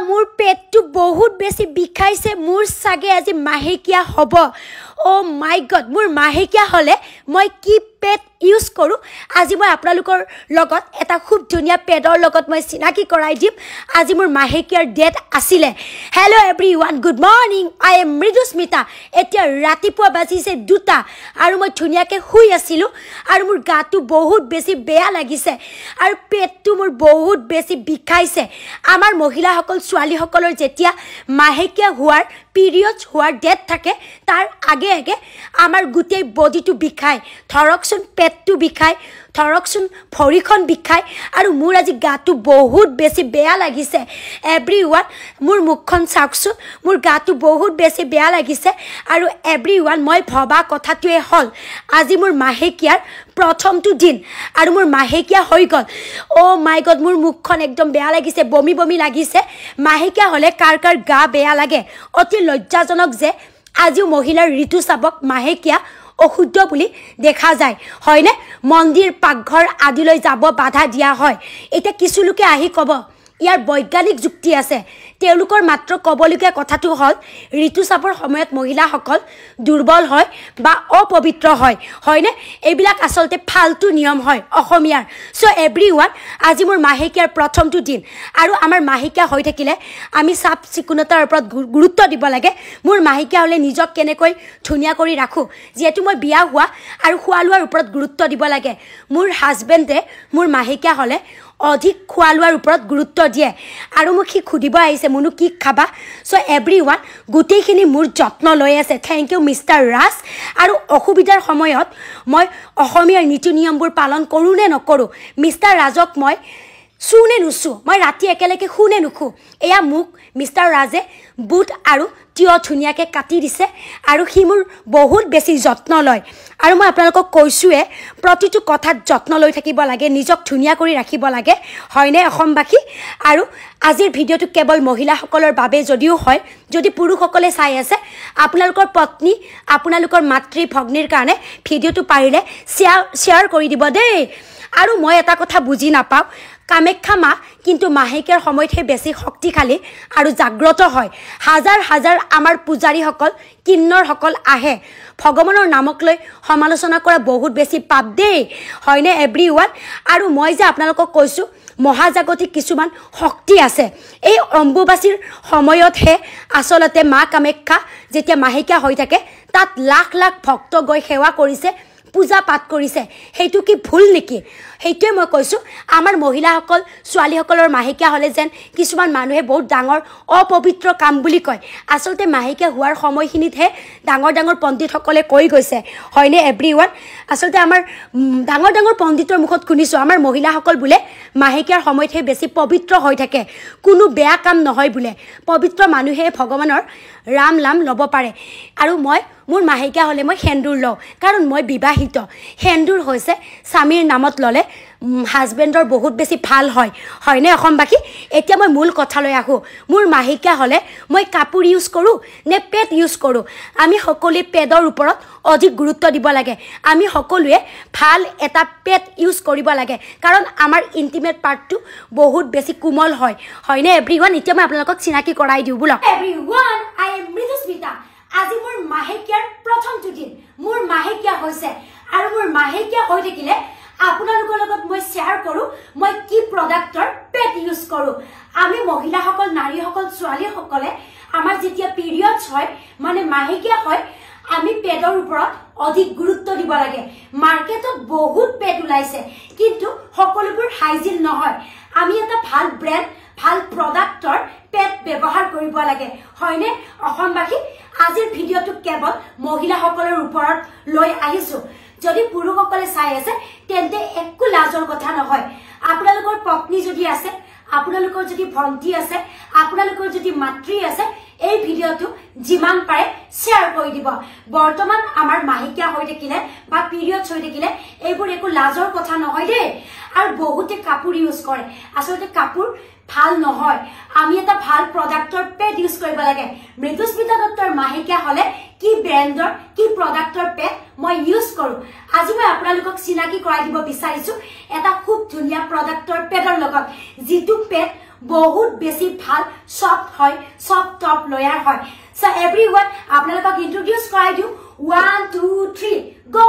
মোৰ পেটটো বহুত বেছি বিষাইছে মোৰ সাগে আজি মাহেকিয়া হ'ব ও মাই গড মোৰ মাহেকিয়া হলে মই কি পেট ইউজ কৰো আজি মই আপোনালোকৰ লগত এটা খুব ধুনিয়া পেডৰ লগত মই চিনাকি কৰাই দিম আজি মোৰ মাহেকিয়াৰ ডেট আছিলে hello everyone good morning I am Mridusmita এতিয়া ৰাতিপুৱা বাজিছে 2টা আৰু মই ধুনিয়াকে শুই আছিলো আৰু মোৰ গাটো বহুত বেছি বেয়া লাগিছে আৰু পেটটো মোৰ বহুত বেছি বিষাইছে আমাৰ মহিলাসকল ছোৱালীসকলৰ যেতিয়া মাহেকিয়া হোৱাৰ পিৰিয়ডছ হোৱাৰ ডেট থাকে তাৰ আগে আগে আমাৰ গোটেই বডিটো বিষায় ধৰকচোন পেটটো বিষায় ধৰকচোন ভৰিখন বিষায় আৰু মোৰ আজি গাটো বহুত বেছি বেয়া লাগিছে এভৰিৱান মোৰ মুখখন চাওকচোন মোৰ গাটো বহুত বেছি বেয়া লাগিছে আৰু এভৰিৱান মই ভবা কথাটোৱে হল আজি মোৰ মাহেকিয়াৰ প্ৰথমটো দিন আৰু মোৰ মাহেকিয়া হৈ গল ও মাই গড মোৰ মুখখন একদম বেয়া লাগিছে বমি বমি লাগিছে মাহেকিয়া হলে কাৰ কাৰ গা বেয়া লাগে অতি লজ্জাজনক যে আজিও মহিলাৰ ঋতুস্ৰাৱক মাহেকিয়া অশুদ্ধ বুলি দেখা যায় হয়নে মন্দিৰ পাকঘৰ আদিলৈ যাব বাধা দিয়া হয় এটা কিছু লোকে আহি কব ইয়াৰ বৈজ্ঞানিক যুক্তি আছে তেওঁলোকৰ মাত্ৰ কবলগীয়া কথাটো হল ঋতুস্ৰাৱৰ সময়ত মহিলাসকল দুৰ্বল হয় বা অপবিত্ৰ হয় হয়নে এইবিলাক আসলতে ফালতু নিয়ম হয় অসমীয়াৰ সো এভৰিৱান আজি মোৰ মাহেকিয়াৰ প্ৰথমটো দিন আৰু আমাৰ মাহেকিয়া হৈ থাকিলে আমি সাফ চিকুণতাৰ ওপৰত গুৰুত্ব দিব লাগে মোৰ মাহেকিয়া হলে নিজক কেনেকৈ ধুনিয়া কৰি ৰাখো যেহেতু মই বিয়া হোৱা আৰু খোৱা লোৱাৰ ওপৰত গুৰুত্ব দিব লাগে মোৰ হাজবেণ্ডে মোৰ মাহেকিয়া হলে অধিক খোৱা লোৱাৰ ওপৰত গুৰুত্ব দিয়ে আৰু মোক কি খুদিব আহিছে মনু কি খাবা সো এভৰিৱান গোটেইখিনি মোৰ যত্ন লৈ আছে থ্যাংক ইউ মিস্টাৰ ৰাজ আৰু অসুবিধাৰ সময়ত মই অসমীয়াৰ নীতি নিয়মবোৰ পালন কৰো নে নকৰো মিস্টাৰ ৰাজক মই শুনে নুসু মই ৰাতি একেলগে শুনে নুখু এয়া মোক মিস্টাৰ ৰাজে বুট আৰু তিয় ধুনিয়াকে কাটি দিছে আৰু হি মোৰ বহুত বেছি যত্ন লয় আৰু মই আপোনালোকক কৈছোৱে প্ৰতিটো কথাত যত্ন লৈ থাকিব লাগে নিজক ধুনিয়া কৰি ৰাখিব লাগে হয়নে অসমবাসী আৰু আজিৰ ভিডিঅটো কেৱল মহিলাসকলৰ বাবে যদিও হয় যদি পুৰুষসকলে চাই আছে আপোনালোকৰ পত্নী আপোনালোকৰ মাতৃ ভগ্নীৰ কাৰণে ভিডিঅটো পাৰিলে শেয়াৰ কৰি দিব দেই আৰু মই এটা কথা বুজি নাপাওঁ কামাখ্যা মা কিন্তু মাহেকিয়াৰ সময়তহে বেছি শক্তিশালী আৰু জাগ্ৰত হয় হাজাৰ হাজাৰ আমাৰ পূজাৰীসকল কিন্নৰসকল আহে ভগৱানৰ নামক লৈ সমালোচনা কৰা বহুত বেছি পাপ দেই হয়নে এভৰিৱান আৰু মই যে আপোনালোকক কৈছোঁ মহাজাগতিক কিছুমান শক্তি আছে এই অম্বুবাচীৰ সময়তহে আসলতে মা কামাখ্যা যেতিয়া মাহেকিয়া হৈ থাকে তাত লাখ লাখ ভক্ত গৈ সেৱা কৰিছে পূজা পাঠ কৰিছে হেতু কি ভুল নেকি হেতুৱে মই কৈছো আমাৰ মহিলাসকল ছোৱালীসকলৰ মাহেকিয়া হলে যেন কিছুমান মানুহে বহুত ডাঙৰ অপবিত্ৰ কাম বুলি কয় আসলতে মাহেকিয়া হোৱাৰ সময়খিনিতহে ডাঙৰ ডাঙৰ পণ্ডিতসকলে কৈ গৈছে হয়নে এভৰিৱান আসলতে আমাৰ ডাঙৰ ডাঙৰ পণ্ডিতৰ মুখত শুনিছো আমাৰ মহিলাসকল বোলে মাহেকিয়াৰ সময়তহে বেছি পবিত্ৰ হৈ থাকে কোনো বেয়া কাম নহয় বোলে পবিত্ৰ মানুহে ভগৱানৰ ৰাম নাম ল'ব পাৰে আৰু মই মোৰ মাহেকিয়া হলে মই সেন্দুৰ লওঁ কাৰণ মই বিবাহিত সেন্দুৰ হৈছে স্বামীৰ নামত ললে হাজবেণ্ডৰ বহুত বেছি ভাল হয় হয়নে অসমবাসী এতিয়া মই মূল কথালৈ আহো মোৰ মাহেকিয়া হলে মই কাপোৰ ইউজ কৰো নে পেড ইউজ কৰো আমি সকলোৱে পেডৰ ওপৰত অধিক গুৰুত্ব দিব লাগে আমি সকলোৱে ভাল এটা পেড ইউজ কৰিব লাগে কাৰণ আমাৰ ইন্টিমেট পাৰ্টটো বহুত বেছি কোমল হয় হয়নে এভৰিৱান এতিয়া মই আপোনালোকক চিনাকি কৰাই দিওঁ বুলা এভৰিৱান আই এম মৃদুস্মিতা আজি মোৰ মাহেকিয়াৰ প্ৰথমটো দিন মোৰ মাহেকিয়া হৈছে আৰু মোৰ মাহেকিয়া হৈ থাকিলে আপোনালোকৰ লগত মই শেয়াৰ কৰো মই কি প্ৰডাক্টৰ পেড ইউজ কৰো আমি মহিলাসকল নাৰীসকল ছোৱালীসকলে আমাৰ যেতিয়া পিৰিয়ডছ হয় মানে মাহেকিয়া হয় আমি পেডৰ ওপৰত অধিক গুৰুত্ব দিব লাগে মাৰ্কেটত বহুত পেড ওলাইছে কিন্তু সকলোবোৰ হাইজিন নহয় আমি এটা ভাল ব্ৰেণ্ড ভাল প্ৰডাক্টৰ পেড ব্যৱহাৰ কৰিব লাগে হয়নে অসমবাসী আজিৰ ভিডিঅটো কেৱল মহিলাসকলৰ ওপৰত লৈ আহিছো যদি পুৰুষসকলে চাই আছে তেন্তে একো লাজৰ কথা নহয় আপোনালোকৰ পত্নী যদি আছে আপোনালোকৰ যদি ভন্টি আছে আপোনালোকৰ যদি মাতৃ আছে এই ভিডিঅটো যিমান পাৰে শেয়াৰ কৰি দিব বৰ্তমান আমাৰ মাহেকিয়া হৈ থাকিলে বা পিৰিয়ডছ হৈ থাকিলে এইবোৰ একো লাজৰ কথা নহয় দেই আৰু বহুতে কাপোৰ ইউজ কৰে আসলতে কাপোৰ ভাল নহয় আমি এটা ভাল প্ৰডাক্টৰ পেড ইউজ কৰিব লাগে মৃদুস্মিতা দত্তৰ মাহেকিয়া হলে কি ব্ৰেণ্ডৰ কি প্ৰডাক্টৰ পেড মই ইউজ কৰো আজি মই আপোনালোকক চিনাকি কৰাই দিব বিচাৰিছো এটা খুব ধুনিয়া প্ৰডাক্টৰ পেডৰ লগত যেটো পেড বহুত বেছি ভাল সফট হয় সফট টপ লয়াৰ হয় সো এভৰিওয়ান আপোনালোকক ইন্ট্ৰোডিউস কৰাই দিও 1 2 3 go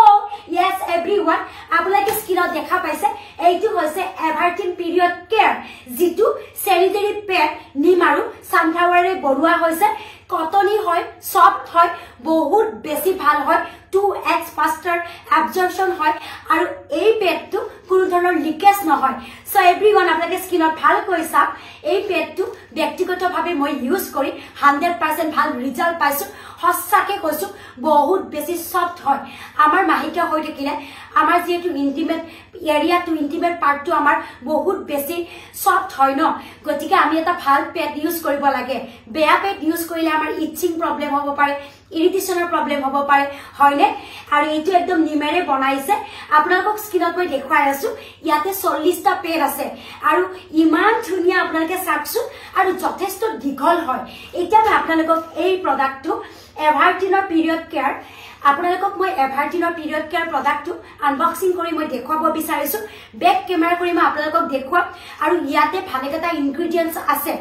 yes everyone আপোনালোকে স্ক্ৰিনত দেখা পাইছে এইটো হৈছে এভাৰটিন পিৰিয়ড কেয়াৰ যেটো স্যানিটাৰী পেড নিম আৰু সানফ্লাৱাৰে বনোৱা হৈছে কটনি হয় সফট হয় বহুত বেছি ভাল হয় 2x faster absorption হয় আৰু এই পেডটো কোনো ধৰণৰ লিকেজ নহয় সো এভৰিওয়ান আপোনালোকে স্ক্ৰিনত ভাল কৈছা এই পেডটো ব্যক্তিগতভাৱে মই ইউজ কৰি 100% ভাল ৰিজাল্ট পাইছো হসাকে কৈছো বহুত বেছি সফট হয় আমাৰ মাহিকা হৈ থাকিলে আমাৰ যেটো ইন্টিমেট এৰিয়া টু ইন্টিমেট পাৰ্টটো আমাৰ বহুত বেছি সফট হয় ন গতিকে আমি এটা ভাল পেড ইউজ কৰিব লাগে বেয়া পেড ইউজ কৰিলে আমাৰ ইচিং প্ৰবলেম হ'ব পাৰে ইৰিটেশনৰ প্ৰবলেম হ'ব পাৰে হয়নে আৰু এইটো একদম নিমেৰে বনাইছে আপোনালোকক স্ক্ৰিনত মই দেখুৱাই আছো ইয়াতে 40 টা পেড আছে আৰু ইমান ধুনিয়া আপোনালোকে চাকছো আৰু যথেষ্ট দীঘল হয় এটা মই আপোনালোকক এই প্ৰডাক্টটো এভাৰটিনৰ পিৰিয়ড কেয়াৰ আপোনালোকক মই এভাৰটিনৰ পিৰিয়ড কেয়াৰ প্ৰডাক্টটো আনবক্সিং কৰি মই দেখুৱাব বিচাৰিছো বেক কেমেৰা কৰি মই আপোনালোকক দেখুৱাম আৰু ইয়াতে ভালেকেটা ইনগ্ৰেডিয়েন্টস আছে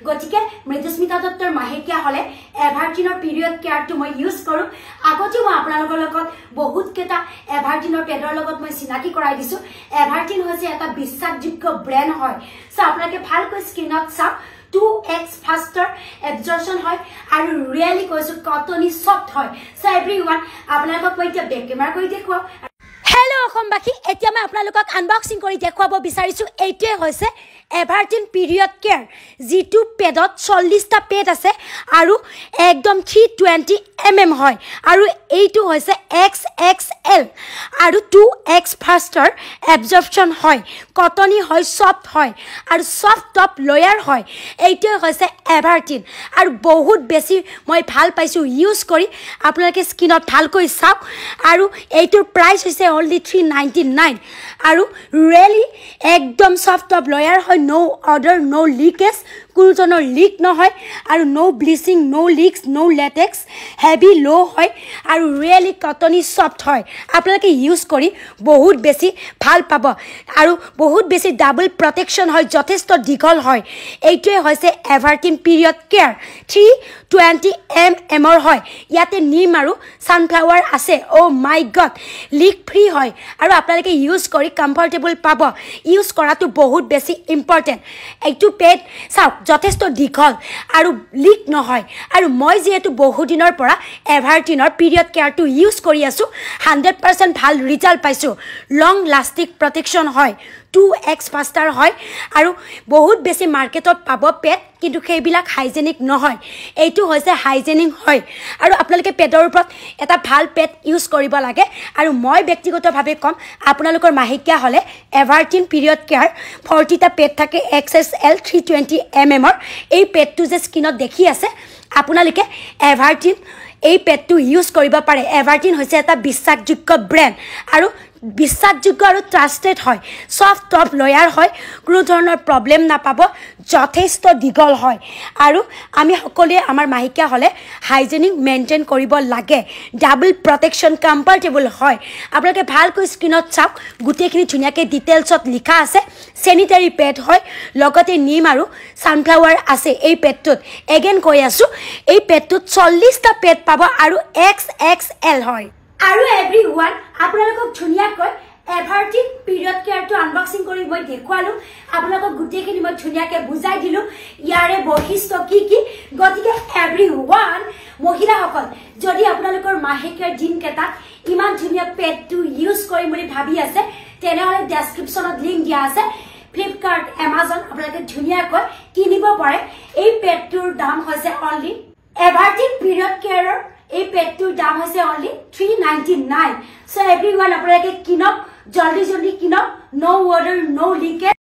গতিকে মৃদুস্মিতা দত্তৰ মাহেকিয়া হলে এভাৰটিনৰ পিৰিয়ড কেয়াৰটো মই ইউজ কৰো আগতে মই আপোনালোকৰ লগত বহুত কেটা এভাৰটিনৰ পেডৰ লগত মই চিনাকি কৰাই দিছো এভাৰটিন হৈছে এটা বিশ্বাসযোগ্য ব্ৰ্যান্ড হয় সো আপোনালোকে ভালকৈ স্ক্ৰিনত চাওক 2x faster absorption হয় আৰু ৰিয়েলি কৈছো কটনি সফট হয় সো এভৰিওয়ান আপোনালোকক মই এতিয়া বেক কেমেৰা কৰি দেখুৱাম হেল্ল অসমবাসী এতিয়া মই আপোনালোকক আনবক্সিং কৰি দেখুৱাব বিচাৰিছো এইটোৱে হৈছে এভাৰটিন পিৰিয়ড কেয়াৰ যেটো পেডত 40 টা পেড আছে আৰু একদম 320 mm হয় আৰু এইটো হৈছে XXL আৰু 2x faster absorption হয় কটনি হয় সফট হয় আৰু সফট টপ লয়াৰ হয় এইটো হৈছে এভাৰটিন আৰু বহুত বেছি মই ভাল পাইছো ইউজ কৰি আপোনালোকে স্ক্ৰিনত ভালকৈ চাওক আৰু এইটোৰ প্ৰাইস হৈছে only 399 আৰু ৰিয়েলি একদম সফট টপ লয়াৰ হয় নো অৰ্ডাৰ নো লিকেজ কোনো ধৰণৰ লিক নহয় আৰু নো ব্লিচিং নো লিক্স নো লেটেক্স হেভি লো হয় আৰু ৰিয়েলি কটনি সফট হয় আপোনালোকে ইউজ কৰি বহুত বেছি ভাল পাব আৰু বহুত বেছি ডাবল প্ৰটেকচন হয় যথেষ্ট দীঘল হয় এইটোৱে হৈছে এভাৰটিন পিৰিয়ড কেয়াৰ 320 mm হয় ইয়াতে নিম আৰু সানফ্লাৱাৰ আছে ও মাই গড লিক ফ্ৰী হয় আৰু আপোনালোকে ইউজ কৰি কমফৰ্টেবল পাব ইউজ কৰাটো বহুত বেছি ইম্পৰ্টেন্ট এইটো পেড চাওক যথেষ্ট দীঘল আৰু লিক নহয় আৰু মই যেহেতু বহু দিনৰ পৰা এভাৰটিনৰ পিৰিয়ড কেয়াৰটো ইউজ কৰি আছো 100% ভাল ৰিজাল্ট পাইছো লং লাষ্টিং প্ৰটেকচন হয় 2x faster হয় আৰু বহুত বেছি মাৰ্কেটত পাব পেড কিন্তু সেইবিলাক হাইজেনিক নহয় এইটো হৈছে হাইজেনিক হয় আৰু আপোনালোকে পেডৰ ওপৰত এটা ভাল পেড ইউজ কৰিব লাগে আৰু মই ব্যক্তিগতভাৱে কম আপোনালোকৰ মাহেকিয়া হলে এভাৰটিন পিৰিয়ড কেয়াৰ 40 টা পেড থাকে XXL 320 mm এই পেডটো যে স্ক্ৰিনত দেখি আছে আপোনালোকে এভাৰটিন এই পেডটো ইউজ কৰিব পাৰে এভাৰটিন হৈছে এটা বিশ্বাসযোগ্য ব্ৰ্যান্ড আৰু বিশ্বাসযোগ্য আৰু ট্ৰাস্টেড হয় সফট টপ লয়াৰ হয় কোনো ধৰণৰ প্ৰবলেম নাপাব যথেষ্ট দীঘল হয় আৰু আমি সকলোৱে আমাৰ মাহিকা হলে হাইজেনিক মেইনটেইন কৰিব লাগে ডাবল প্ৰটেকচন কমফৰ্টেবল হয় আপোনালোকে ভালকৈ স্ক্ৰিনত চাওক গুটেখিনি ধুনিয়াকৈ ডিটেইলছত লিখা আছে স্যানিটাৰী পেড হয় লগতে নিম আৰু সানফ্লাৱাৰ আছে এই পেডটোত এগেইন কৈ আছো এই পেডটোত 40 টা পেড পাব আৰু XXL হয় আৰু এভৰিওয়ান আপোনালোকক ধুনিয়াকৈ এভাৰটিন পিৰিয়ড কেয়াৰটো আনবক্সিং কৰি মই দেখুৱালো আপোনালোকক গুটেখিনি মই ধুনিয়াকৈ বুজাই দিলো ইয়াৰে বৈশিষ্ট্য কি কি গতিকে এভৰিওয়ান মহিলাসকল যদি আপোনালোকৰ মাহেকিয়াৰ দিনকেটা ইমান ধুনিয়া পেডটো ইউজ কৰিম বুলি ভাবি আছে তেনেহলে ডেসক্ৰিপচনত লিংক দিয়া আছে ফ্লিপকাৰ্ট এমাজন আপোনালোকে ধুনিয়াকৈ কিনিব পাৰে এই পেডটোৰ দাম হৈছে অনলি এভাৰটিন পিৰিয়ড কেয়াৰৰ এই পেডটোৰ দাম হৈছে only 399 সো এভৰিওয়ান আপোনালোকে কিনক জলদি জলদি কিনক নো অৰ্ডাৰ নো লিকেজ